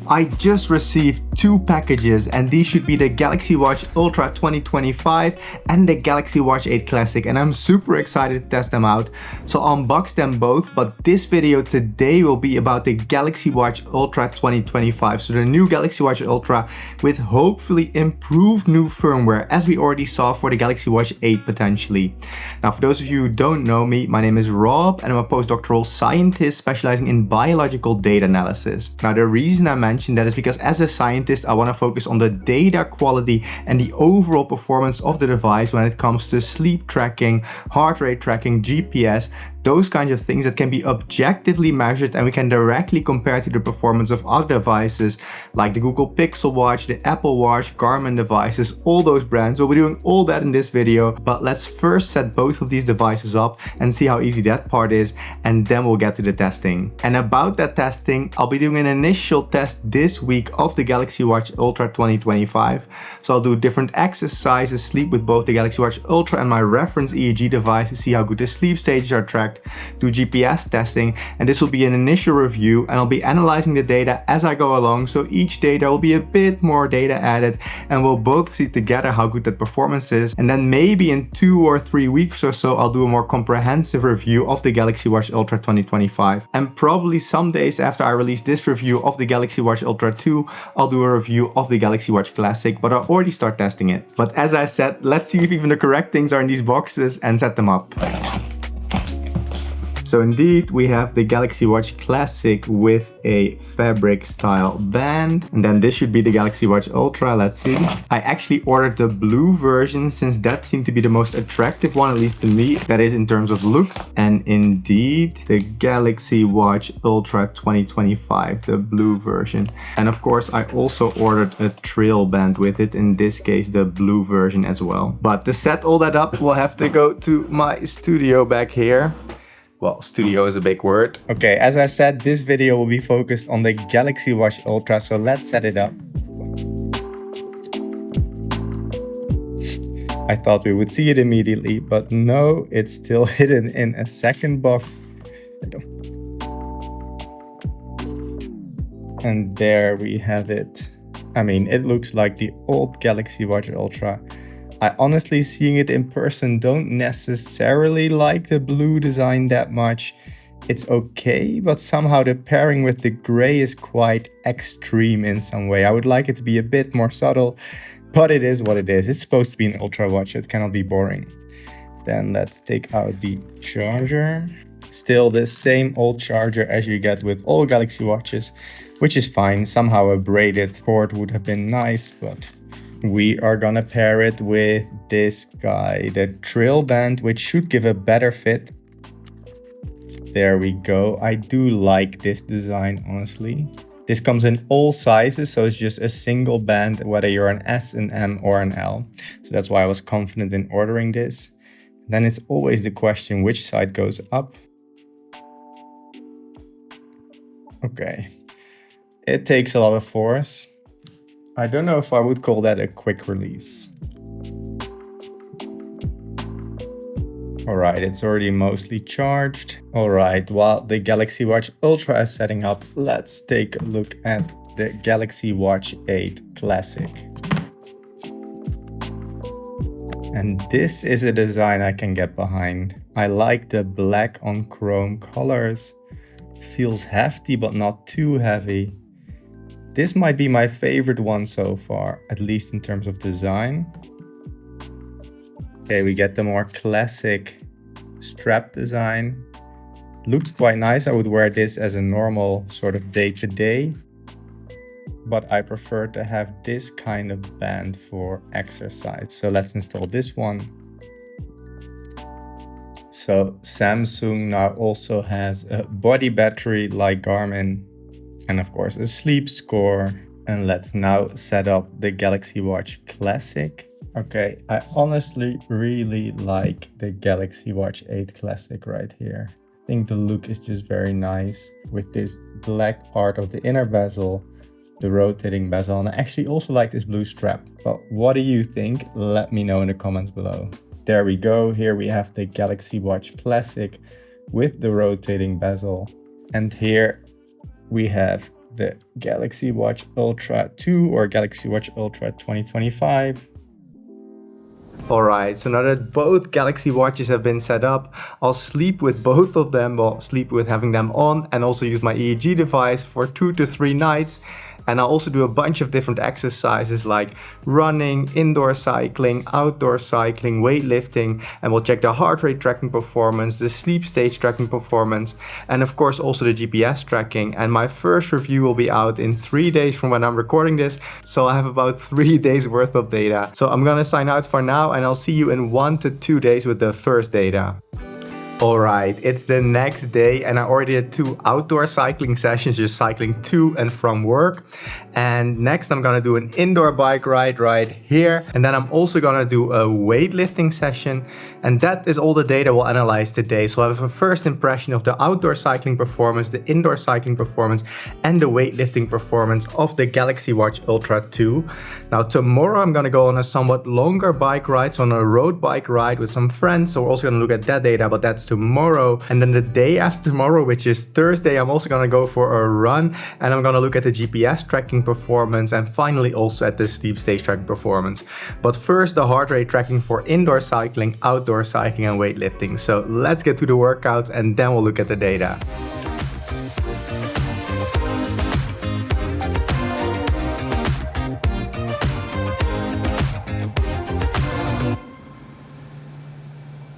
I just received two packages, and these should be the Galaxy Watch Ultra 2025 and the Galaxy Watch 8 Classic, and I'm super excited to test them out. So I'll unbox them both, but this video today will be about the Galaxy Watch Ultra 2025. So the new Galaxy Watch Ultra with hopefully improved new firmware, as we already saw for the Galaxy Watch 8 potentially. Now, for those of you who don't know me, my name is Rob and I'm a postdoctoral scientist specializing in biological data analysis. Now, the reason I mentioned that is because as a scientist, I want to focus on the data quality and the overall performance of the device when it comes to sleep tracking, heart rate tracking, GPS, those kinds of things that can be objectively measured and we can directly compare to the performance of other devices like the Google Pixel Watch, the Apple Watch, Garmin devices, all those brands. We'll be doing all that in this video, but let's first set both of these devices up and see how easy that part is, and then we'll get to the testing. And about that testing, I'll be doing an initial test this week of the Galaxy Watch Ultra 2025. So I'll do different exercises, sleep with both the Galaxy Watch Ultra and my reference EEG device to see how good the sleep stages are tracked, do GPS testing, and this will be an initial review, and I'll be analyzing the data as I go along, so each data will be a bit more data added and we'll both see together how good that performance is. And then maybe in 2 or 3 weeks or so I'll do a more comprehensive review of the Galaxy Watch Ultra 2025, and probably some days after I release this review of the Galaxy Watch Ultra 2, I'll do a review of the Galaxy Watch Classic, but I'll already start testing it. But as I said, let's see if even the correct things are in these boxes and set them up. So indeed, we have the Galaxy Watch Classic with a fabric style band. And then this should be the Galaxy Watch Ultra, let's see. I actually ordered the blue version since that seemed to be the most attractive one, at least to me, that is in terms of looks. And indeed, the Galaxy Watch Ultra 2025, the blue version. And of course, I also ordered a trail band with it, in this case, the blue version as well. But to set all that up, we'll have to go to my studio back here. Well, studio is a big word. Okay, as I said, this video will be focused on the Galaxy Watch Ultra, so let's set it up. I thought we would see it immediately, but no, it's still hidden in a second box. And there we have it. I mean, it looks like the old Galaxy Watch Ultra. I honestly, seeing it in person, don't necessarily like the blue design that much. It's okay, but somehow the pairing with the gray is quite extreme in some way. I would like it to be a bit more subtle, but it is what it is. It's supposed to be an ultra watch, it cannot be boring. Then let's take out the charger. Still the same old charger as you get with all Galaxy watches, which is fine. Somehow a braided cord would have been nice, but we are gonna pair it with this guy, the trail band, which should give a better fit. There we go. I do like this design, honestly. This comes in all sizes, so it's just a single band, whether you're an S, an M, or an L. So that's why I was confident in ordering this. Then it's always the question, which side goes up? Okay. It takes a lot of force. I don't know if I would call that a quick release. Alright, it's already mostly charged. Alright, while the Galaxy Watch Ultra is setting up, let's take a look at the Galaxy Watch 8 Classic. And this is a design I can get behind. I like the black on chrome colors. It feels hefty, but not too heavy. This might be my favorite one so far, at least in terms of design. Okay, we get the more classic strap design. Looks quite nice. I would wear this as a normal sort of day-to-day, but I prefer to have this kind of band for exercise. So let's install this one. So Samsung now also has a body battery like Garmin, and of course a sleep score. And let's now set up the Galaxy Watch Classic. Okay, I honestly really like the Galaxy Watch 8 Classic right here. I think the look is just very nice with this black part of the inner bezel, the rotating bezel, and I actually also like this blue strap. But what do you think? Let me know in the comments below. There we go. Here we have the Galaxy Watch Classic with the rotating bezel. And here we have the Galaxy Watch Ultra 2 or Galaxy Watch Ultra 2025. Alright, so now that both Galaxy Watches have been set up, I'll sleep with both of them, well, sleep with having them on, and also use my EEG device for 2 to 3 nights. And I'll also do a bunch of different exercises like running, indoor cycling, outdoor cycling, weightlifting, and we'll check the heart rate tracking performance, the sleep stage tracking performance, and of course also the GPS tracking. And my first review will be out in 3 days from when I'm recording this, so I have about 3 days worth of data. So I'm gonna sign out for now, and I'll see you in 1 to 2 days with the first data. Alright, it's the next day and I already did 2 outdoor cycling sessions, just cycling to and from work. And next I'm gonna do an indoor bike ride right here. And then I'm also gonna do a weightlifting session. And that is all the data we'll analyze today. So I have a first impression of the outdoor cycling performance, the indoor cycling performance, and the weightlifting performance of the Galaxy Watch Ultra 2. Now tomorrow I'm gonna go on a somewhat longer bike ride, so on a road bike ride with some friends. So we're also gonna look at that data, but that's tomorrow. And then the day after tomorrow, which is Thursday, I'm also gonna go for a run and I'm gonna look at the GPS tracking performance and finally also at the sleep stage tracking performance. But first, the heart rate tracking for indoor cycling, outdoor cycling, and weightlifting. So let's get to the workouts and then we'll look at the data.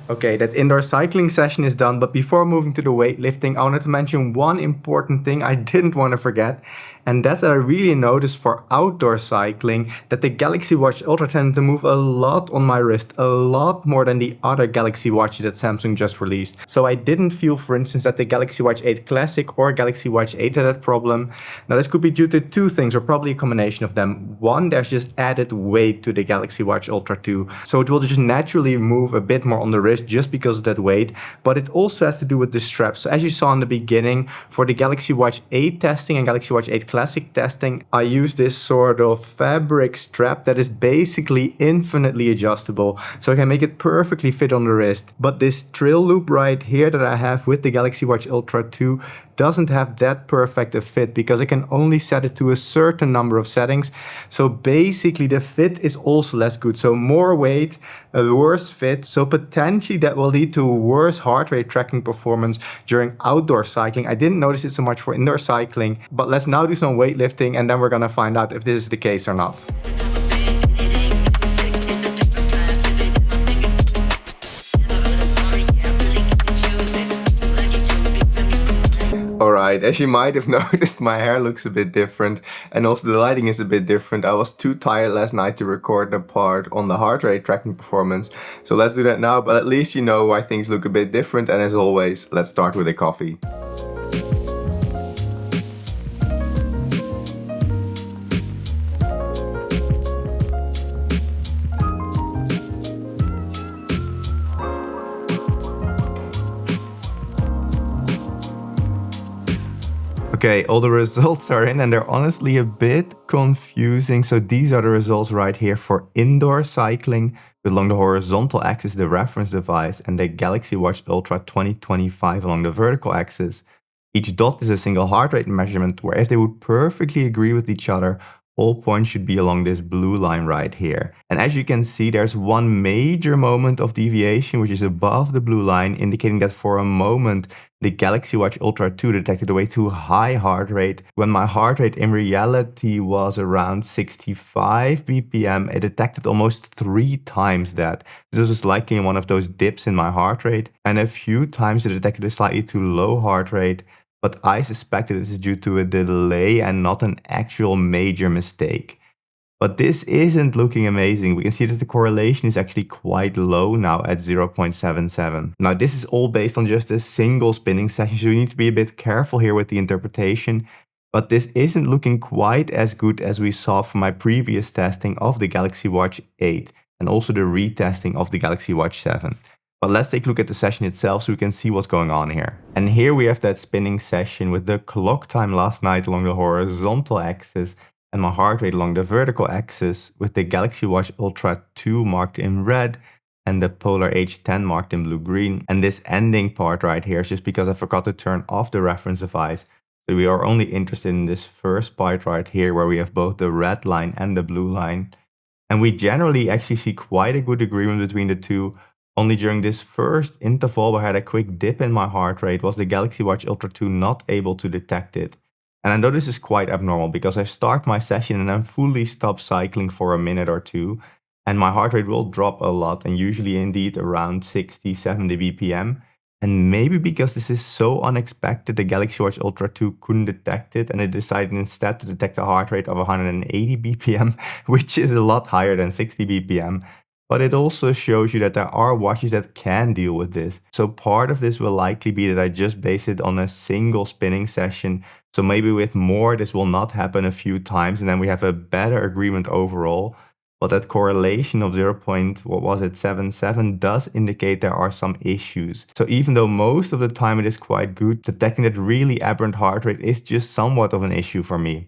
Okay, that indoor cycling session is done, but before moving to the weightlifting, I wanted to mention one important thing I didn't want to forget, and that's that I really noticed for outdoor cycling that the Galaxy Watch Ultra tended to move a lot on my wrist, a lot more than the other Galaxy Watches that Samsung just released. So I didn't feel, for instance, that the Galaxy Watch 8 Classic or Galaxy Watch 8 had that problem. Now this could be due to 2 things, or probably a combination of them. One, there's just added weight to the Galaxy Watch Ultra 2, so it will just naturally move a bit more on the wrist just because of that weight, but it also has to do with the strap. So as you saw in the beginning, for the Galaxy Watch 8 testing and Galaxy Watch 8 Classic testing, I use this sort of fabric strap that is basically infinitely adjustable, so I can make it perfectly fit on the wrist. But this trail loop right here that I have with the Galaxy Watch Ultra 2 doesn't have that perfect a fit because I can only set it to a certain number of settings. So basically the fit is also less good. So more weight, a worse fit. So potentially that will lead to worse heart rate tracking performance during outdoor cycling. I didn't notice it so much for indoor cycling, but let's now do some weightlifting and then we're gonna find out if this is the case or not. Alright, as you might have noticed, my hair looks a bit different and also the lighting is a bit different. I was too tired last night to record the part on the heart rate tracking performance. So let's do that now, but at least you know why things look a bit different, and as always, let's start with a coffee. Okay, all the results are in and they're honestly a bit confusing. So these are the results right here for indoor cycling. Along the horizontal axis, the reference device, and the Galaxy Watch Ultra 2025 along the vertical axis. Each dot is a single heart rate measurement where if they would perfectly agree with each other, all points should be along this blue line right here. And as you can see, there's one major moment of deviation which is above the blue line, indicating that for a moment the Galaxy Watch Ultra 2 detected a way too high heart rate. When my heart rate in reality was around 65 BPM, it detected almost 3 times that. This was likely in one of those dips in my heart rate, and a few times it detected a slightly too low heart rate. But I suspect that this is due to a delay and not an actual major mistake. But this isn't looking amazing. We can see that the correlation is actually quite low now at 0.77. Now this is all based on just a single spinning session, so you need to be a bit careful here with the interpretation. But this isn't looking quite as good as we saw from my previous testing of the Galaxy Watch 8 and also the retesting of the Galaxy Watch 7. But let's take a look at the session itself so we can see what's going on here. And here we have that spinning session with the clock time last night along the horizontal axis and my heart rate along the vertical axis, with the Galaxy Watch Ultra 2 marked in red and the Polar H10 marked in blue-green. And this ending part right here is just because I forgot to turn off the reference device. So we are only interested in this first part right here where we have both the red line and the blue line. And we generally actually see quite a good agreement between the two. Only during this first interval where I had a quick dip in my heart rate was the Galaxy Watch Ultra 2 not able to detect it. And I know this is quite abnormal because I start my session and then fully stop cycling for a minute or two, and my heart rate will drop a lot, and usually indeed around 60, 70 BPM. And maybe because this is so unexpected, the Galaxy Watch Ultra 2 couldn't detect it, and it decided instead to detect a heart rate of 180 BPM, which is a lot higher than 60 BPM. But it also shows you that there are watches that can deal with this. So part of this will likely be that I just base it on a single spinning session. So maybe with more, this will not happen a few times, and then we have a better agreement overall. But that correlation of 0.77 does indicate there are some issues. So even though most of the time it is quite good, detecting that really aberrant heart rate is just somewhat of an issue for me.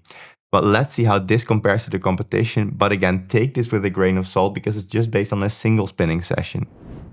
But let's see how this compares to the competition. But again, take this with a grain of salt because it's just based on a single spinning session.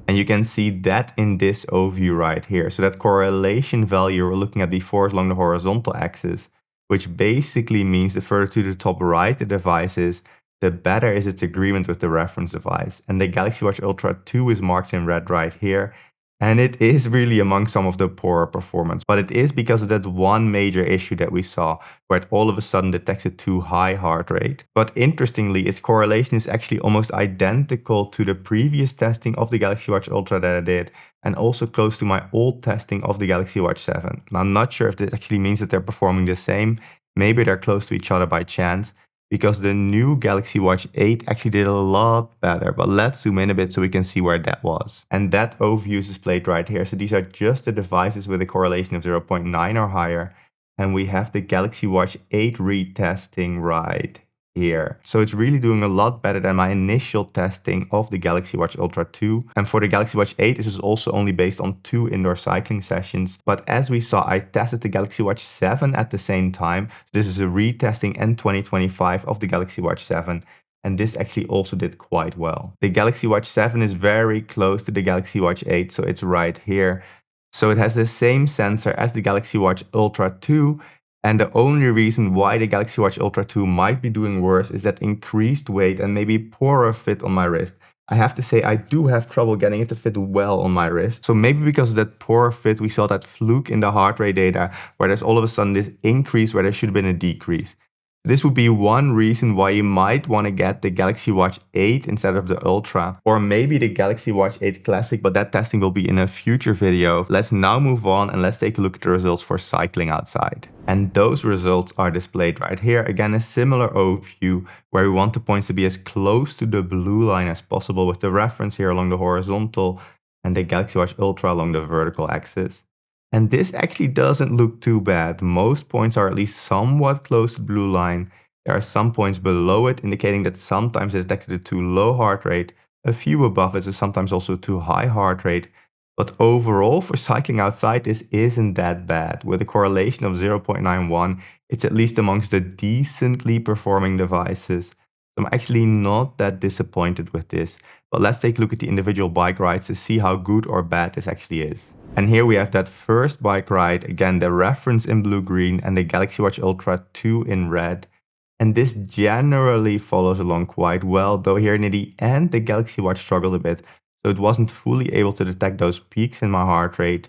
And you can see that in this overview right here. So that correlation value we're looking at before is along the horizontal axis, which basically means the further to the top right the device is, the better is its agreement with the reference device. And the Galaxy Watch Ultra 2 is marked in red right here. And it is really among some of the poorer performance, but it is because of that one major issue that we saw, where it all of a sudden detects a too high heart rate. But interestingly, its correlation is actually almost identical to the previous testing of the Galaxy Watch Ultra that I did, and also close to my old testing of the Galaxy Watch 7. Now, I'm not sure if this actually means that they're performing the same. Maybe they're close to each other by chance, because the new Galaxy Watch 8 actually did a lot better. But let's zoom in a bit so we can see where that was. And that overview is displayed right here. So these are just the devices with a correlation of 0.9 or higher. And we have the Galaxy Watch 8 retesting right here. So it's really doing a lot better than my initial testing of the Galaxy Watch Ultra 2. And for the Galaxy Watch 8, this was also only based on 2 indoor cycling sessions. But as we saw, I tested the Galaxy Watch 7 at the same time. This is a retesting in 2025 of the Galaxy Watch 7. And this actually also did quite well. The Galaxy Watch 7 is very close to the Galaxy Watch 8, so it's right here. So it has the same sensor as the Galaxy Watch Ultra 2. And the only reason why the Galaxy Watch Ultra 2 might be doing worse is that increased weight and maybe poorer fit on my wrist. I have to say I do have trouble getting it to fit well on my wrist. So maybe because of that poor fit, we saw that fluke in the heart rate data where there's all of a sudden this increase where there should have been a decrease. This would be one reason why you might want to get the Galaxy Watch 8 instead of the Ultra, or maybe the Galaxy Watch 8 Classic, but that testing will be in a future video. Let's now move on and let's take a look at the results for cycling outside. And those results are displayed right here. Again, a similar overview where we want the points to be as close to the blue line as possible, with the reference here along the horizontal and the Galaxy Watch Ultra along the vertical axis. And this actually doesn't look too bad. Most points are at least somewhat close to the blue line. There are some points below it, indicating that sometimes it detected a too low heart rate, a few above it, so sometimes also too high heart rate. But overall, for cycling outside, this isn't that bad. With a correlation of 0.91, it's at least amongst the decently performing devices. So I'm actually not that disappointed with this. But let's take a look at the individual bike rides to see how good or bad this actually is. And here we have that first bike ride, again the reference in blue-green and the Galaxy Watch Ultra 2 in red. And this generally follows along quite well, though here near the end the Galaxy Watch struggled a bit, so it wasn't fully able to detect those peaks in my heart rate.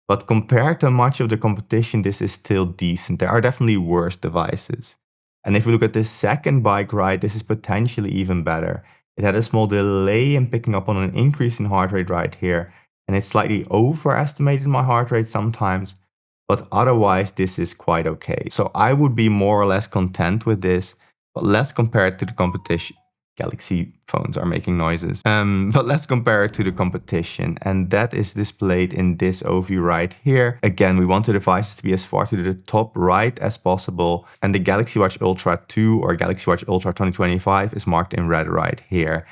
But compared to much of the competition, this is still decent. There are definitely worse devices. And if we look at the second bike ride, this is potentially even better. It had a small delay in picking up on an increase in heart rate right here, and it slightly overestimated my heart rate sometimes, but otherwise this is quite okay. So I would be more or less content with this, but let's compare it to the competition. Galaxy phones are making noises. But let's compare it to the competition, and that is displayed in this overview right here. Again, we want the devices to be as far to the top right as possible, and the Galaxy Watch Ultra 2 or Galaxy Watch Ultra 2025 is marked in red right here.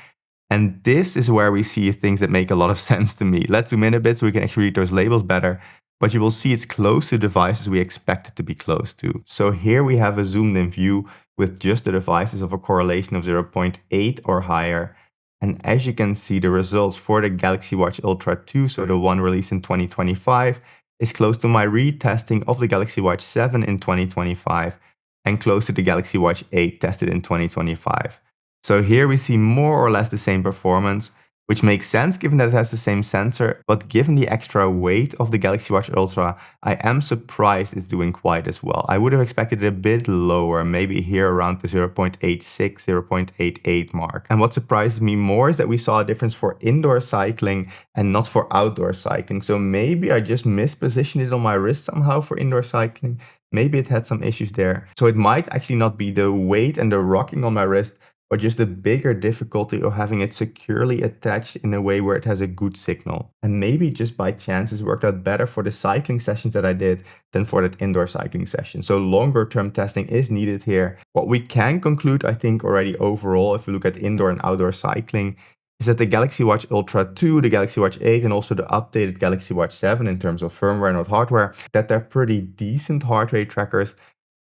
And this is where we see things that make a lot of sense to me. Let's zoom in a bit so we can actually read those labels better. But you will see it's close to devices we expect it to be close to. So here we have a zoomed in view with just the devices of a correlation of 0.8 or higher. And as you can see, the results for the Galaxy Watch Ultra 2, so the one released in 2025, is close to my retesting of the Galaxy Watch 7 in 2025 and close to the Galaxy Watch 8 tested in 2025. So here we see more or less the same performance, which makes sense given that it has the same sensor, but given the extra weight of the Galaxy Watch Ultra, I am surprised it's doing quite as well. I would have expected it a bit lower, maybe here around the 0.86, 0.88 mark. And what surprises me more is that we saw a difference for indoor cycling and not for outdoor cycling. So maybe I just mispositioned it on my wrist somehow for indoor cycling. Maybe it had some issues there. So it might actually not be the weight and the rocking on my wrist, or just the bigger difficulty of having it securely attached in a way where it has a good signal. And maybe just by chance it's worked out better for the cycling sessions that I did than for that indoor cycling session. So longer term testing is needed here. What we can conclude, I think already overall, if we look at indoor and outdoor cycling, is that the Galaxy Watch Ultra 2, the Galaxy Watch 8, and also the updated Galaxy Watch 7 in terms of firmware, not hardware, that they're pretty decent heart rate trackers,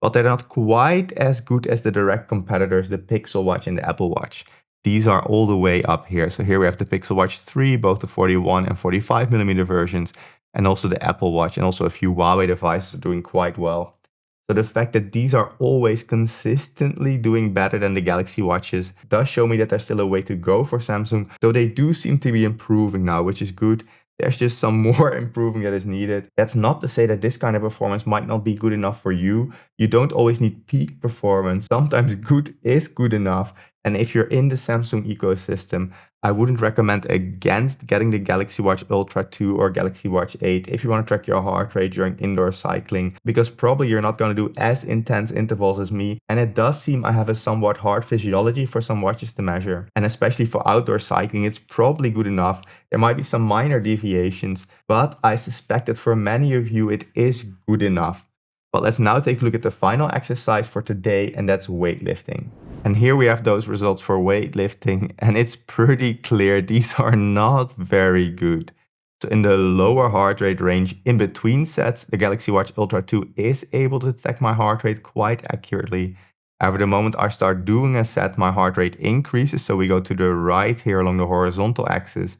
but they're not quite as good as the direct competitors, the Pixel Watch and the Apple Watch. These are all the way up here. So here we have the Pixel Watch 3, both the 41 and 45mm versions, and also the Apple Watch, and also a few Huawei devices are doing quite well. So the fact that these are always consistently doing better than the Galaxy Watches does show me that there's still a way to go for Samsung, though they do seem to be improving now, which is good. There's just some more improving that is needed. That's not to say that this kind of performance might not be good enough for you. You don't always need peak performance. Sometimes good is good enough. And if you're in the Samsung ecosystem, I wouldn't recommend against getting the Galaxy Watch Ultra 2 or Galaxy Watch 8 if you want to track your heart rate during indoor cycling, because probably you're not going to do as intense intervals as me. And it does seem I have a somewhat hard physiology for some watches to measure. And especially for outdoor cycling, it's probably good enough. There might be some minor deviations, but I suspect that for many of you, it is good enough. But let's now take a look at the final exercise for today, and that's weightlifting. And here we have those results for weightlifting, and it's pretty clear these are not very good. So in the lower heart rate range in between sets, the Galaxy Watch Ultra 2 is able to detect my heart rate quite accurately. However, the moment I start doing a set, my heart rate increases, so we go to the right here along the horizontal axis.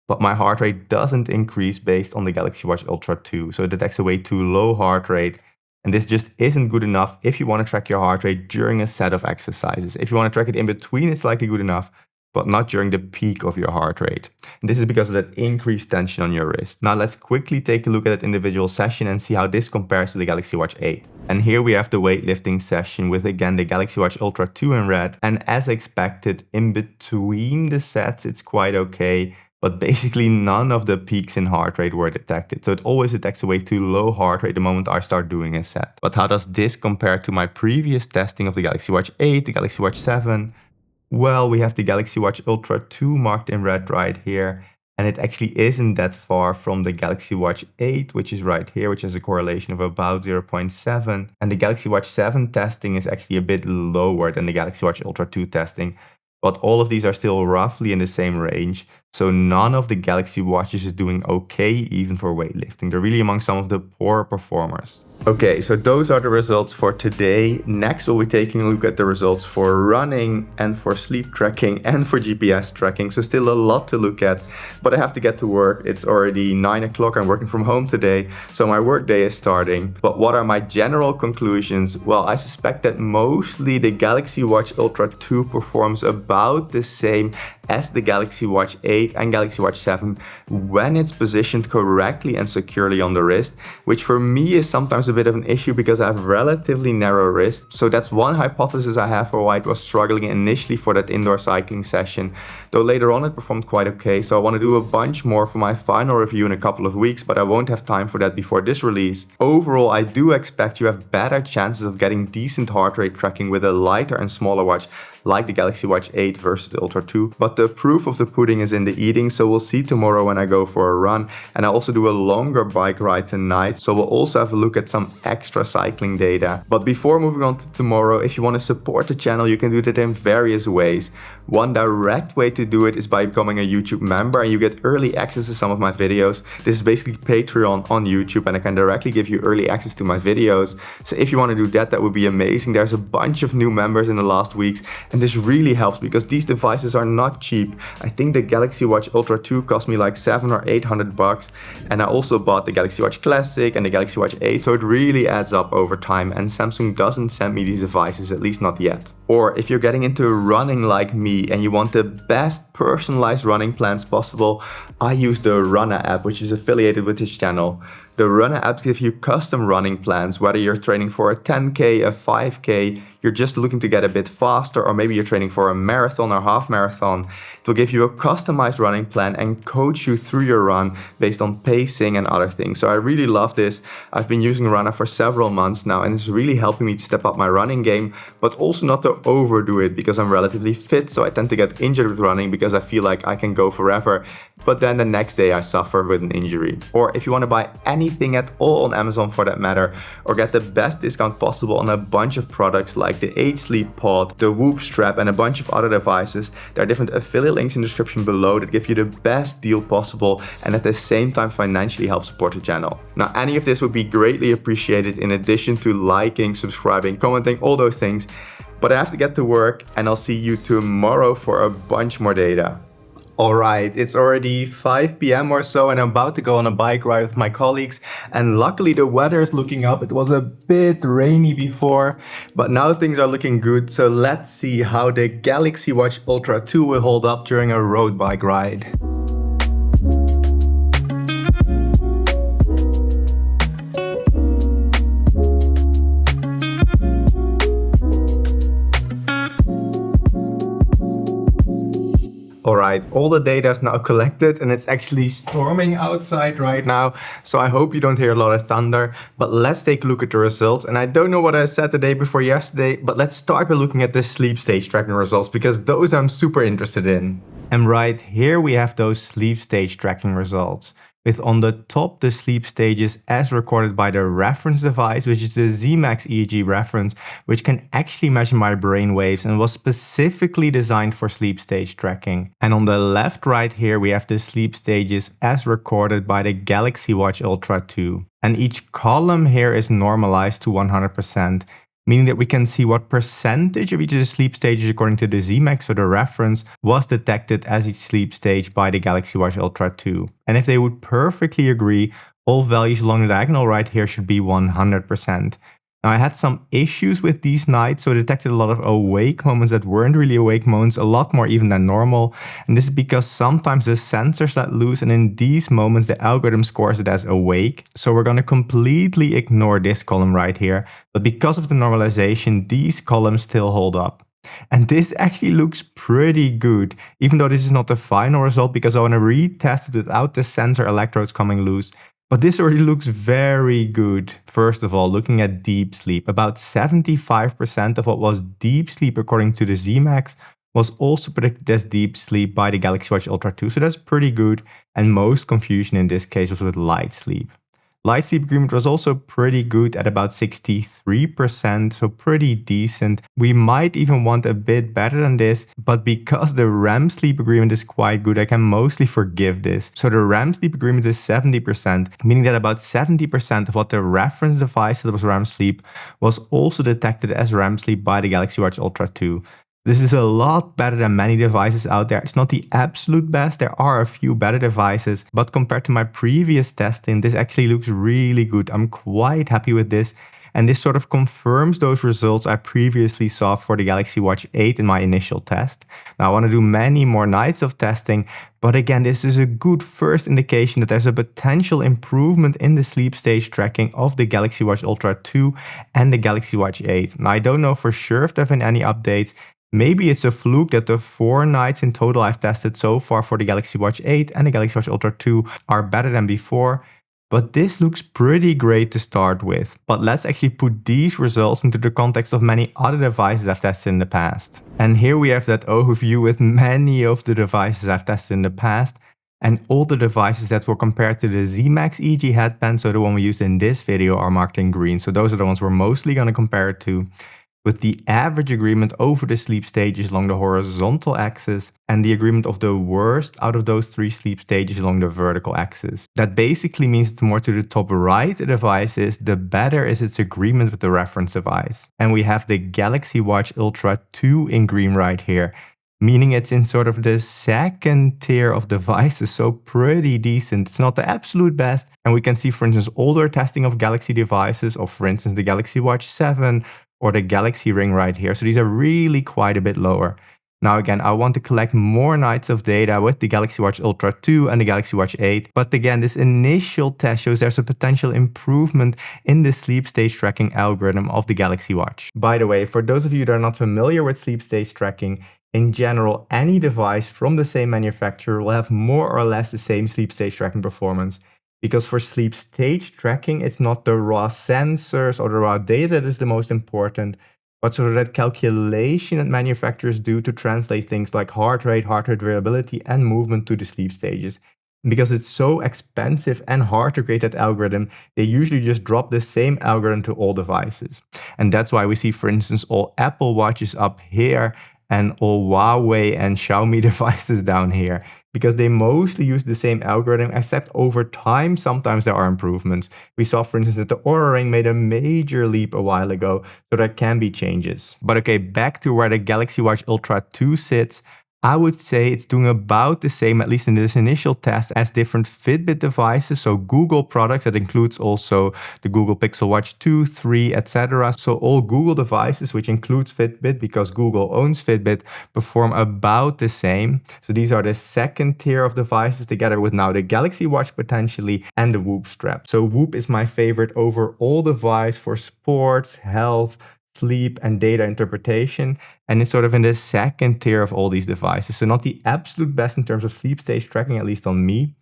But my heart rate doesn't increase based on the Galaxy Watch Ultra 2, so it detects a way too low heart rate. And this just isn't good enough if you want to track your heart rate during a set of exercises. If you want to track it in between, it's likely good enough, but not during the peak of your heart rate. And this is because of that increased tension on your wrist. Now let's quickly take a look at that individual session and see how this compares to the Galaxy Watch 8. And here we have the weightlifting session with again the Galaxy Watch Ultra 2 in red. And as expected, in between the sets, it's quite okay. But basically none of the peaks in heart rate were detected. So it always detects a way too low heart rate the moment I start doing a set. But how does this compare to my previous testing of the Galaxy Watch 8, the Galaxy Watch 7? Well, we have the Galaxy Watch Ultra 2 marked in red right here. And it actually isn't that far from the Galaxy Watch 8, which is right here, which has a correlation of about 0.7. And the Galaxy Watch 7 testing is actually a bit lower than the Galaxy Watch Ultra 2 testing. But all of these are still roughly in the same range. So none of the Galaxy Watches is doing okay even for weightlifting. They're really among some of the poorer performers. Okay, so those are the results for today. Next, we'll be taking a look at the results for running and for sleep tracking and for GPS tracking. So still a lot to look at, but I have to get to work. It's already 9 o'clock. I'm working from home today, so my work day is starting. But what are my general conclusions? Well, I suspect that mostly the Galaxy Watch Ultra 2 performs about the same as the Galaxy Watch 8 and Galaxy Watch 7 when it's positioned correctly and securely on the wrist, which for me is sometimes a bit of an issue because I have relatively narrow wrists. So that's one hypothesis I have for why it was struggling initially for that indoor cycling session, though later on it performed quite okay. So I want to do a bunch more for my final review in a couple of weeks, but I won't have time for that before this release. Overall, I do expect you have better chances of getting decent heart rate tracking with a lighter and smaller watch like the Galaxy Watch 8 versus the Ultra 2. But the proof of the pudding is in the eating, so we'll see tomorrow when I go for a run. And I also do a longer bike ride tonight, so we'll also have a look at some extra cycling data. But before moving on to tomorrow, if you want to support the channel, you can do that in various ways. One direct way to do it is by becoming a YouTube member, and you get early access to some of my videos. This is basically Patreon on YouTube, and I can directly give you early access to my videos. So if you want to do that, that would be amazing. There's a bunch of new members in the last weeks, and this really helps because these devices are not cheap. I think the Galaxy Watch Ultra 2 cost me like $700 or $800, and I also bought the Galaxy Watch Classic and the Galaxy Watch 8, so it really adds up over time, and Samsung doesn't send me these devices, at least not yet. Or if you're getting into running like me and you want the best personalized running plans possible, I use the Runner app, which is affiliated with this channel. The Runner app gives you custom running plans, whether you're training for a 10K, a 5K, you're just looking to get a bit faster, or maybe you're training for a marathon or half marathon. It will give you a customized running plan and coach you through your run based on pacing and other things. So I really love this. I've been using Runner for several months now, and it's really helping me to step up my running game, but also not to overdo it because I'm relatively fit, so I tend to get injured with running because I feel like I can go forever, but then the next day I suffer with an injury. Or if you want to buy anything at all on Amazon for that matter, or get the best discount possible on a bunch of products like the 8 Sleep Pod, the Whoop strap, and a bunch of other devices, there are different affiliate links in the description below that give you the best deal possible and at the same time financially help support the channel. Now, any of this would be greatly appreciated in addition to liking, subscribing, commenting, all those things. But I have to get to work, and I'll see you tomorrow for a bunch more data. Alright, it's already 5 p.m. or so, and I'm about to go on a bike ride with my colleagues, and luckily the weather is looking up. It was a bit rainy before, but now things are looking good, so let's see how the Galaxy Watch Ultra 2 will hold up during a road bike ride. Alright, all the data is now collected and it's actually storming outside right now, so I hope you don't hear a lot of thunder, but let's take a look at the results. And I don't know what I said the day before yesterday, but let's start by looking at the sleep stage tracking results, because those I'm super interested in. And right here we have those sleep stage tracking results, with on the top the sleep stages as recorded by the reference device, which is the Z-Max EEG reference, which can actually measure my brain waves and was specifically designed for sleep stage tracking. And on the left right here we have the sleep stages as recorded by the Galaxy Watch Ultra 2. And each column here is normalized to 100%. Meaning that we can see what percentage of each of the sleep stages according to the Z-Max or the reference was detected as each sleep stage by the Galaxy Watch Ultra 2. And if they would perfectly agree, all values along the diagonal right here should be 100%. Now I had some issues with these nights, so I detected a lot of awake moments that weren't really awake moments, a lot more even than normal. And this is because sometimes the sensors let loose, and in these moments the algorithm scores it as awake. So we're going to completely ignore this column right here. But because of the normalization, these columns still hold up. And this actually looks pretty good, even though this is not the final result because I want to retest it without the sensor electrodes coming loose. But this already looks very good. First of all, looking at deep sleep, about 75% of what was deep sleep according to the Z-Max was also predicted as deep sleep by the Galaxy Watch Ultra 2, so that's pretty good. And most confusion in this case was with light sleep. Light sleep agreement was also pretty good at about 63%, so pretty decent. We might even want a bit better than this, but because the REM sleep agreement is quite good, I can mostly forgive this. So the REM sleep agreement is 70%, meaning that about 70% of what the reference device that was REM sleep was also detected as REM sleep by the Galaxy Watch Ultra 2. This is a lot better than many devices out there. It's not the absolute best, there are a few better devices, but compared to my previous testing, this actually looks really good. I'm quite happy with this, and this sort of confirms those results I previously saw for the Galaxy Watch 8 in my initial test. Now I want to do many more nights of testing, but again, this is a good first indication that there's a potential improvement in the sleep stage tracking of the Galaxy Watch Ultra 2 and the Galaxy Watch 8. Now I don't know for sure if there have been any updates. Maybe it's a fluke that the 4 nights in total I've tested so far for the Galaxy Watch 8 and the Galaxy Watch Ultra 2 are better than before, but this looks pretty great to start with. But let's actually put these results into the context of many other devices I've tested in the past. And here we have that overview with many of the devices I've tested in the past, and all the devices that were compared to the Z-Max EEG headband, so the one we used in this video, are marked in green. So those are the ones we're mostly going to compare it to, with the average agreement over the sleep stages along the horizontal axis and the agreement of the worst out of those 3 sleep stages along the vertical axis. That basically means that the more to the top right a device is, the better is its agreement with the reference device. And we have the Galaxy Watch Ultra 2 in green right here. meaning it's in sort of the second tier of devices, so pretty decent. It's not the absolute best, and we can see, for instance, older testing of Galaxy devices, or for instance, the Galaxy Watch 7 or the Galaxy Ring right here. So these are really quite a bit lower. Now again, I want to collect more nights of data with the Galaxy Watch Ultra 2 and the Galaxy Watch 8. But again, this initial test shows there's a potential improvement in the sleep stage tracking algorithm of the Galaxy Watch. By the way, for those of you that are not familiar with sleep stage tracking, in general, any device from the same manufacturer will have more or less the same sleep stage tracking performance. Because for sleep stage tracking, it's not the raw sensors or the raw data that is the most important, but sort of that calculation that manufacturers do to translate things like heart rate variability, and movement to the sleep stages. Because it's so expensive and hard to create that algorithm, they usually just drop the same algorithm to all devices. And that's why we see, for instance, all Apple Watches up here and all Huawei and Xiaomi devices down here, because they mostly use the same algorithm, except over time, sometimes there are improvements. We saw, for instance, that the Oura Ring made a major leap a while ago, so there can be changes. But okay, back to where the Galaxy Watch Ultra 2 sits. I would say it's doing about the same, at least in this initial test, as different Fitbit devices, so Google products. That includes also the Google Pixel Watch 2, 3, etc. So all Google devices, which includes Fitbit because Google owns Fitbit, perform about the same. So these are the second tier of devices, together with now the Galaxy Watch potentially and the Whoop strap. So Whoop is my favorite overall device for sports, health, sleep, and data interpretation, and it's sort of in the second tier of all these devices. So not the absolute best in terms of sleep stage tracking, at least on me.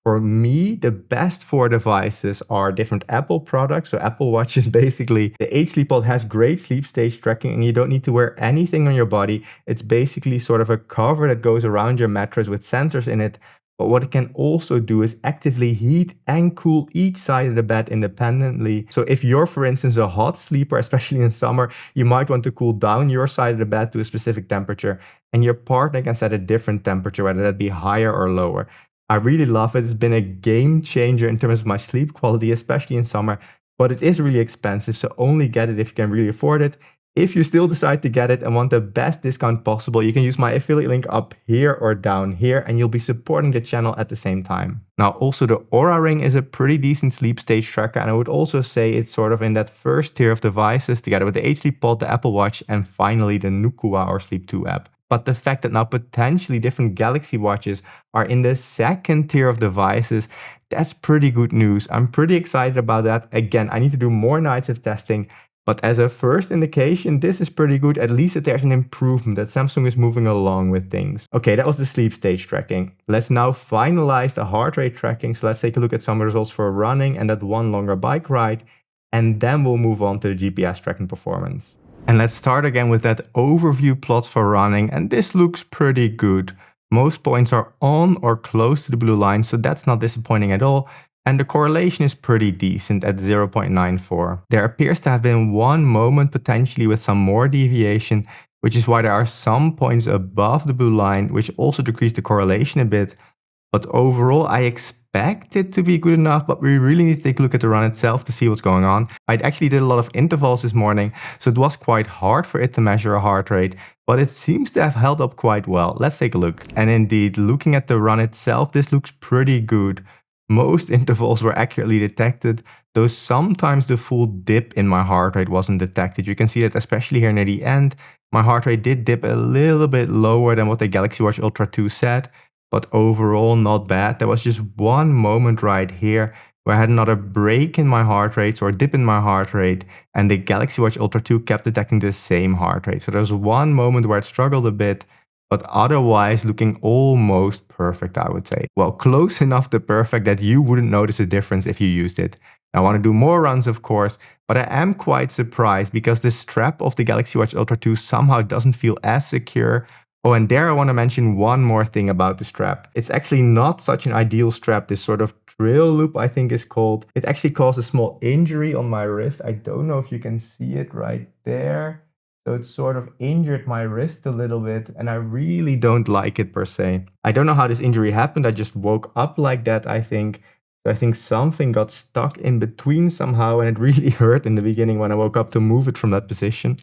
For me, the best 4 devices are different Apple products. So Apple Watch is basically, the H-Sleep Pod has great sleep stage tracking, and you don't need to wear anything on your body. It's basically sort of a cover that goes around your mattress with sensors in it. But what it can also do is actively heat and cool each side of the bed independently. So if you're, for instance, a hot sleeper, especially in summer, you might want to cool down your side of the bed to a specific temperature, and your partner can set a different temperature, whether that be higher or lower. I really love it. It's been a game changer in terms of my sleep quality, especially in summer, but it is really expensive, so only get it if you can really afford it. If you still decide to get it and want the best discount possible, you can use my affiliate link up here or down here, and you'll be supporting the channel at the same time. Now, also the Oura Ring is a pretty decent sleep stage tracker, and I would also say it's sort of in that first tier of devices, together with the H-Sleep Pod, the Apple Watch, and finally the Nukua or Sleep 2 app. But the fact that now potentially different Galaxy Watches are in the second tier of devices, that's pretty good news. I'm pretty excited about that. Again, I need to do more nights of testing, but as a first indication, this is pretty good, at least that there's an improvement, that Samsung is moving along with things. Okay, that was the sleep stage tracking. Let's now finalize the heart rate tracking. So let's take a look at some results for running and that one longer bike ride, and then we'll move on to the GPS tracking performance. And let's start again with that overview plot for running, and this looks pretty good. Most points are on or close to the blue line, so that's not disappointing at all. And the correlation is pretty decent at 0.94. There appears to have been one moment potentially with some more deviation, which is why there are some points above the blue line, which also decrease the correlation a bit. But overall, I expect it to be good enough, but we really need to take a look at the run itself to see what's going on. I actually did a lot of intervals this morning, so it was quite hard for it to measure a heart rate, but it seems to have held up quite well. Let's take a look. And indeed, looking at the run itself, this looks pretty good. Most intervals were accurately detected, though sometimes the full dip in my heart rate wasn't detected. You can see that especially here near the end, my heart rate did dip a little bit lower than what the Galaxy Watch Ultra 2 said, but overall not bad. There was just one moment right here where I had another break in my heart rate or dip in my heart rate, and the Galaxy Watch Ultra 2 kept detecting the same heart rate. So there was one moment where it struggled a bit, but otherwise looking almost perfect, I would say. Well, close enough to perfect that you wouldn't notice a difference if you used it. I want to do more runs, of course, but I am quite surprised because the strap of the Galaxy Watch Ultra 2 somehow doesn't feel as secure. Oh, and there I want to mention one more thing about the strap. It's actually not such an ideal strap, this sort of trail loop, I think is called. It actually caused a small injury on my wrist. I don't know if you can see it right there. So it sort of injured my wrist a little bit, and I really don't like it per se. I don't know how this injury happened. I just woke up like that, I think. So I think something got stuck in between somehow, and it really hurt in the beginning when I woke up to move it from that position.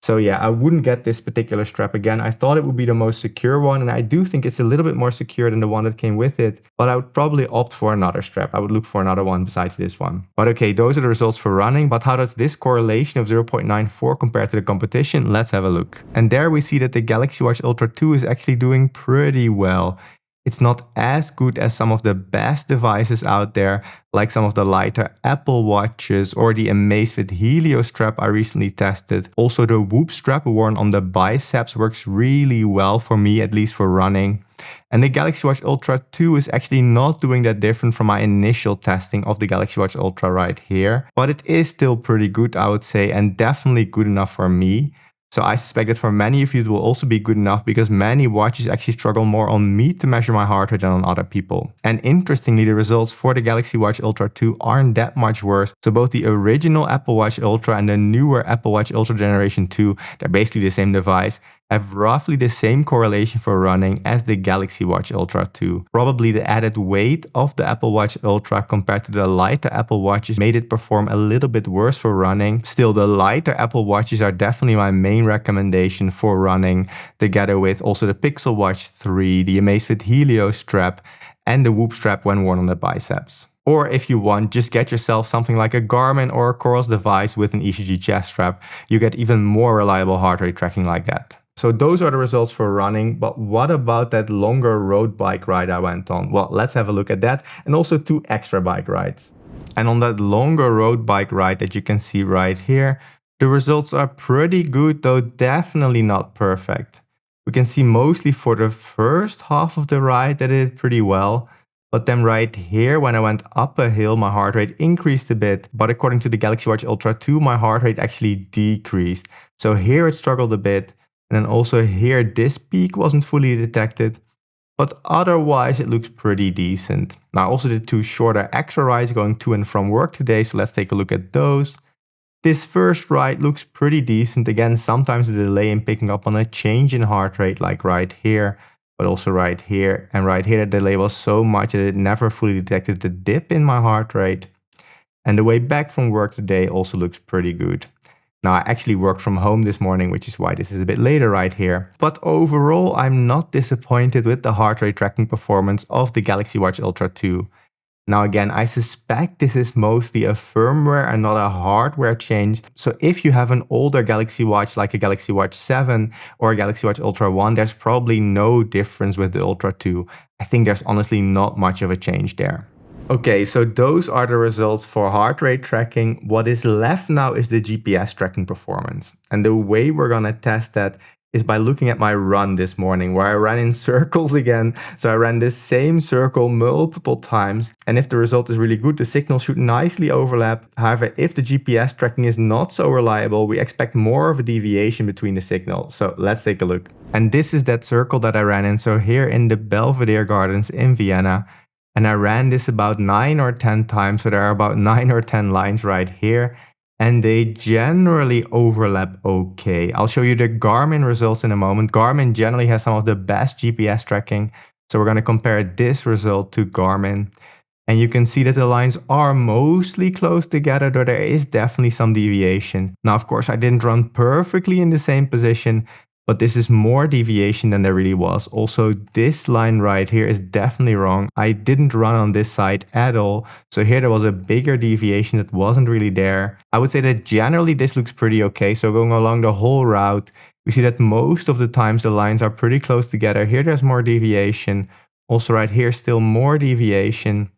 So yeah, I wouldn't get this particular strap again. I thought it would be the most secure one, and I do think it's a little bit more secure than the one that came with it, but I would probably opt for another strap. I would look for another one besides this one. But okay, those are the results for running, but how does this correlation of 0.94 compare to the competition? Let's have a look. And there we see that the Galaxy Watch Ultra 2 is actually doing pretty well. It's not as good as some of the best devices out there, like some of the lighter Apple Watches or the Amazfit Helio strap I recently tested. Also, the Whoop strap worn on the biceps works really well for me, at least for running. And the Galaxy Watch Ultra 2 is actually not doing that different from my initial testing of the Galaxy Watch Ultra right here, but it is still pretty good, I would say, and definitely good enough for me. So I suspect that for many of you it will also be good enough because many watches actually struggle more on me to measure my heart rate than on other people. And interestingly, the results for the Galaxy Watch Ultra 2 aren't that much worse. So both the original Apple Watch Ultra and the newer Apple Watch Ultra Generation 2, they're basically the same device, have roughly the same correlation for running as the Galaxy Watch Ultra 2. Probably the added weight of the Apple Watch Ultra compared to the lighter Apple Watches made it perform a little bit worse for running. Still, the lighter Apple Watches are definitely my main recommendation for running, together with also the Pixel Watch 3, the Amazfit Helio strap, and the Whoop strap when worn on the biceps. Or if you want, just get yourself something like a Garmin or a Coros device with an ECG chest strap. You get even more reliable heart rate tracking like that. So those are the results for running, but what about that longer road bike ride I went on? Well, let's have a look at that, and also 2 extra bike rides. And on that longer road bike ride that you can see right here, the results are pretty good, though definitely not perfect. We can see mostly for the first half of the ride that it did pretty well. But then right here, when I went up a hill, my heart rate increased a bit. But according to the Galaxy Watch Ultra 2, my heart rate actually decreased. So here it struggled a bit. And then also here, this peak wasn't fully detected. But otherwise, it looks pretty decent. Now, I also did 2 shorter extra rides going to and from work today. So let's take a look at those. This first ride looks pretty decent. Again, sometimes the delay in picking up on a change in heart rate, like right here, but also right here. And right here, the delay was so much that it never fully detected the dip in my heart rate. And the way back from work today also looks pretty good. Now, I actually worked from home this morning, which is why this is a bit later right here. But overall, I'm not disappointed with the heart rate tracking performance of the Galaxy Watch Ultra 2. Now again, I suspect this is mostly a firmware and not a hardware change. So if you have an older Galaxy Watch like a Galaxy Watch 7 or a Galaxy Watch Ultra 1, there's probably no difference with the Ultra 2. I think there's honestly not much of a change there. Okay, so those are the results for heart rate tracking. What is left now is the GPS tracking performance. And the way we're gonna test that is by looking at my run this morning, where I ran in circles again. So I ran this same circle multiple times. And if the result is really good, the signal should nicely overlap. However, if the GPS tracking is not so reliable, we expect more of a deviation between the signals. So let's take a look. And this is that circle that I ran in. So here in the Belvedere Gardens in Vienna. And I ran this about 9 or 10 times. So there are about 9 or 10 lines right here. And they generally overlap okay. I'll show you the Garmin results in a moment. Garmin generally has some of the best GPS tracking. So we're going to compare this result to Garmin. And you can see that the lines are mostly close together, though there is definitely some deviation. Now, of course, I didn't run perfectly in the same position, but this is more deviation than there really was. Also, this line right here is definitely wrong. I didn't run on this side at all. So here there was a bigger deviation that wasn't really there. I would say that generally this looks pretty okay. So going along the whole route, we see that most of the times the lines are pretty close together. Here there's more deviation. Also right here, still more deviation.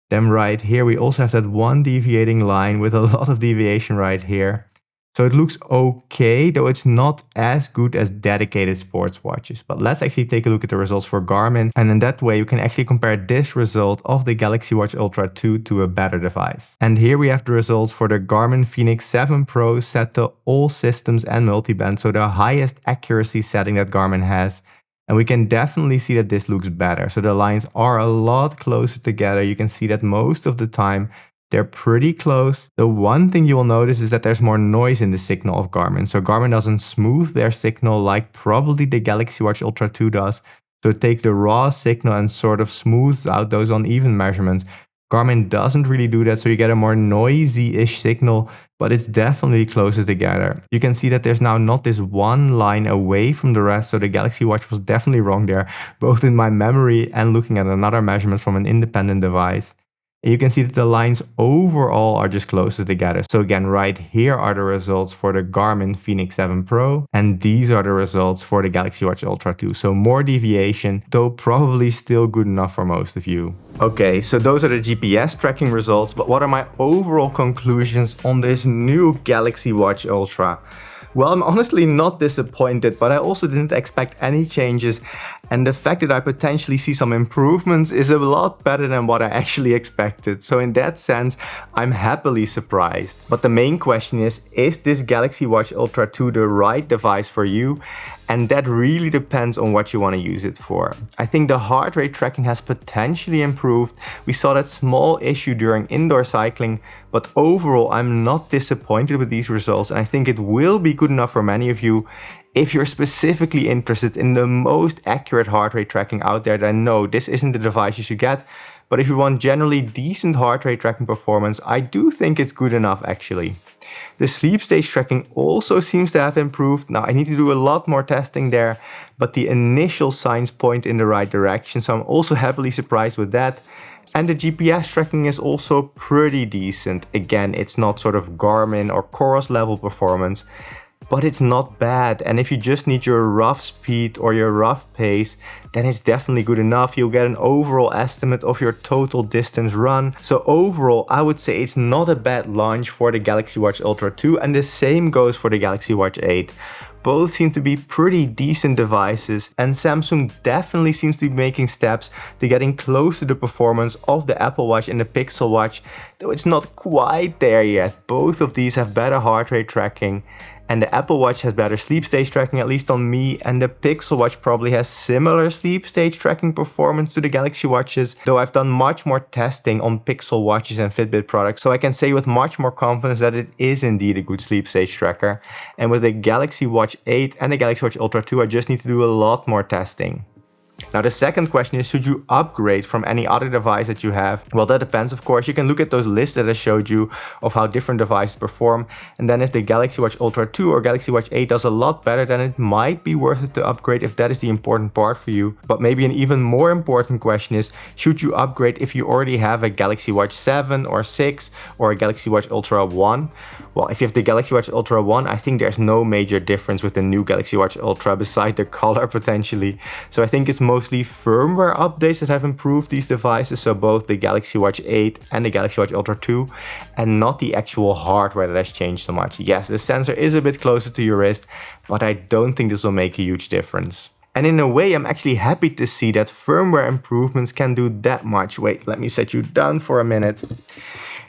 Then right here, we also have that one deviating line with a lot of deviation right here. So it looks okay, though it's not as good as dedicated sports watches. But let's actually take a look at the results for Garmin. And in that way, you can actually compare this result of the Galaxy Watch Ultra 2 to a better device. And here we have the results for the Garmin Fenix 7 Pro set to all systems and multiband. So the highest accuracy setting that Garmin has. And we can definitely see that this looks better. So the lines are a lot closer together. You can see that most of the time they're pretty close. The one thing you will notice is that there's more noise in the signal of Garmin. So Garmin doesn't smooth their signal like probably the Galaxy Watch Ultra 2 does. So it takes the raw signal and sort of smooths out those uneven measurements. Garmin doesn't really do that, so you get a more noisy-ish signal, but it's definitely closer together. You can see that there's now not this one line away from the rest, so the Galaxy Watch was definitely wrong there, both in my memory and looking at another measurement from an independent device. And you can see that the lines overall are just closer together. So again, right here are the results for the Garmin Fenix 7 Pro, and these are the results for the Galaxy Watch Ultra 2. So more deviation, though probably still good enough for most of you. Okay, so those are the GPS tracking results, but what are my overall conclusions on this new Galaxy Watch Ultra? Well, I'm honestly not disappointed, but I also didn't expect any changes, and the fact that I potentially see some improvements is a lot better than what I actually expected. So in that sense, I'm happily surprised. But the main question is this Galaxy Watch Ultra 2 the right device for you? And that really depends on what you want to use it for. I think the heart rate tracking has potentially improved. We saw that small issue during indoor cycling, but overall I'm not disappointed with these results, and I think it will be good enough for many of you. If you're specifically interested in the most accurate heart rate tracking out there, then no, this isn't the device you should get. But if you want generally decent heart rate tracking performance, I do think it's good enough actually. The sleep stage tracking also seems to have improved. Now I need to do a lot more testing there, but the initial signs point in the right direction, so I'm also happily surprised with that. And the GPS tracking is also pretty decent. Again, it's not sort of Garmin or Coros level performance, but it's not bad. And if you just need your rough speed or your rough pace, then it's definitely good enough. You'll get an overall estimate of your total distance run. So overall, I would say it's not a bad launch for the Galaxy Watch Ultra 2, and the same goes for the Galaxy Watch 8. Both seem to be pretty decent devices, and Samsung definitely seems to be making steps to getting close to the performance of the Apple Watch and the Pixel Watch, though it's not quite there yet. Both of these have better heart rate tracking, and the Apple Watch has better sleep stage tracking, at least on me, and the Pixel Watch probably has similar sleep stage tracking performance to the Galaxy Watches, though I've done much more testing on Pixel Watches and Fitbit products, so I can say with much more confidence that it is indeed a good sleep stage tracker. And with the Galaxy Watch 8 and the Galaxy Watch Ultra 2, I just need to do a lot more testing. Now the second question is, should you upgrade from any other device that you have? Well, that depends, of course. You can look at those lists that I showed you of how different devices perform, and then if the Galaxy Watch Ultra 2 or Galaxy Watch 8 does a lot better, then it might be worth it to upgrade if that is the important part for you. But maybe an even more important question is, should you upgrade if you already have a Galaxy Watch 7 or 6 or a Galaxy Watch Ultra 1? Well, if you have the Galaxy Watch Ultra 1, I think there's no major difference with the new Galaxy Watch Ultra beside the color potentially. So I think it's mostly firmware updates that have improved these devices, so both the Galaxy Watch 8 and the Galaxy Watch Ultra 2, and not the actual hardware that has changed so much. Yes, the sensor is a bit closer to your wrist, but I don't think this will make a huge difference. And in a way, I'm actually happy to see that firmware improvements can do that much. Wait, let me set you down for a minute.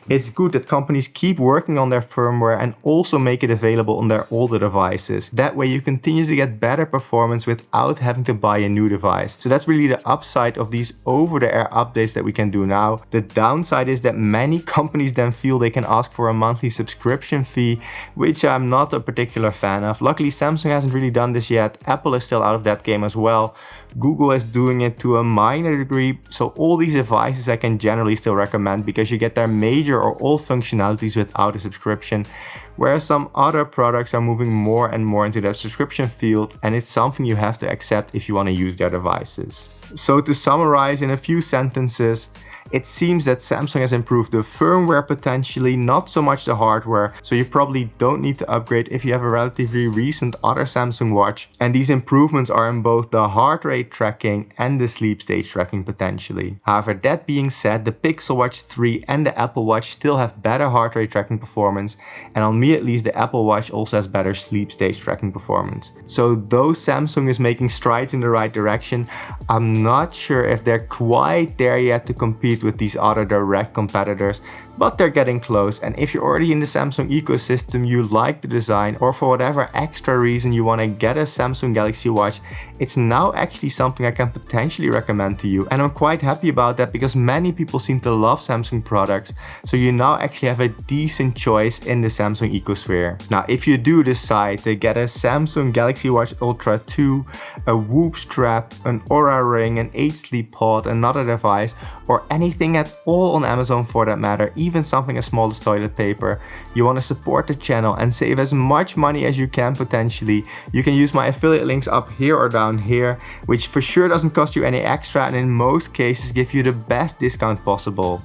It's good that companies keep working on their firmware and also make it available on their older devices. That way you continue to get better performance without having to buy a new device. So that's really the upside of these over-the-air updates that we can do now. The downside is that many companies then feel they can ask for a monthly subscription fee, which I'm not a particular fan of. Luckily, Samsung hasn't really done this yet. Apple is still out of that game as well. Google is doing it to a minor degree. So all these devices I can generally still recommend because you get their major or all functionalities without a subscription, whereas some other products are moving more and more into that subscription field, and it's something you have to accept if you want to use their devices. So to summarize in a few sentences, it seems that Samsung has improved the firmware potentially, not so much the hardware, so you probably don't need to upgrade if you have a relatively recent other Samsung watch. And these improvements are in both the heart rate tracking and the sleep stage tracking potentially. However, that being said, the Pixel Watch 3 and the Apple Watch still have better heart rate tracking performance, and on me at least the Apple Watch also has better sleep stage tracking performance. So though Samsung is making strides in the right direction, I'm not sure if they're quite there yet to compete with these other direct competitors, but they're getting close. And if you're already in the Samsung ecosystem, you like the design, or for whatever extra reason you want to get a Samsung Galaxy Watch, it's now actually something I can potentially recommend to you. And I'm quite happy about that because many people seem to love Samsung products, so you now actually have a decent choice in the Samsung ecosphere. Now, if you do decide to get a Samsung Galaxy Watch Ultra 2, a Whoop strap, an Oura ring, an 8 Sleep Pod, another device, or any anything at all on Amazon for that matter, even something as small as toilet paper, you want to support the channel and save as much money as you can potentially, you can use my affiliate links up here or down here, which for sure doesn't cost you any extra and in most cases give you the best discount possible.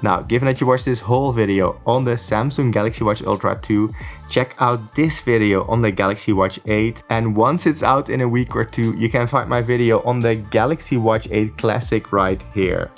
Now, given that you watched this whole video on the Samsung Galaxy Watch Ultra 2, check out this video on the Galaxy Watch 8, and once it's out in a week or two, you can find my video on the Galaxy Watch 8 Classic right here.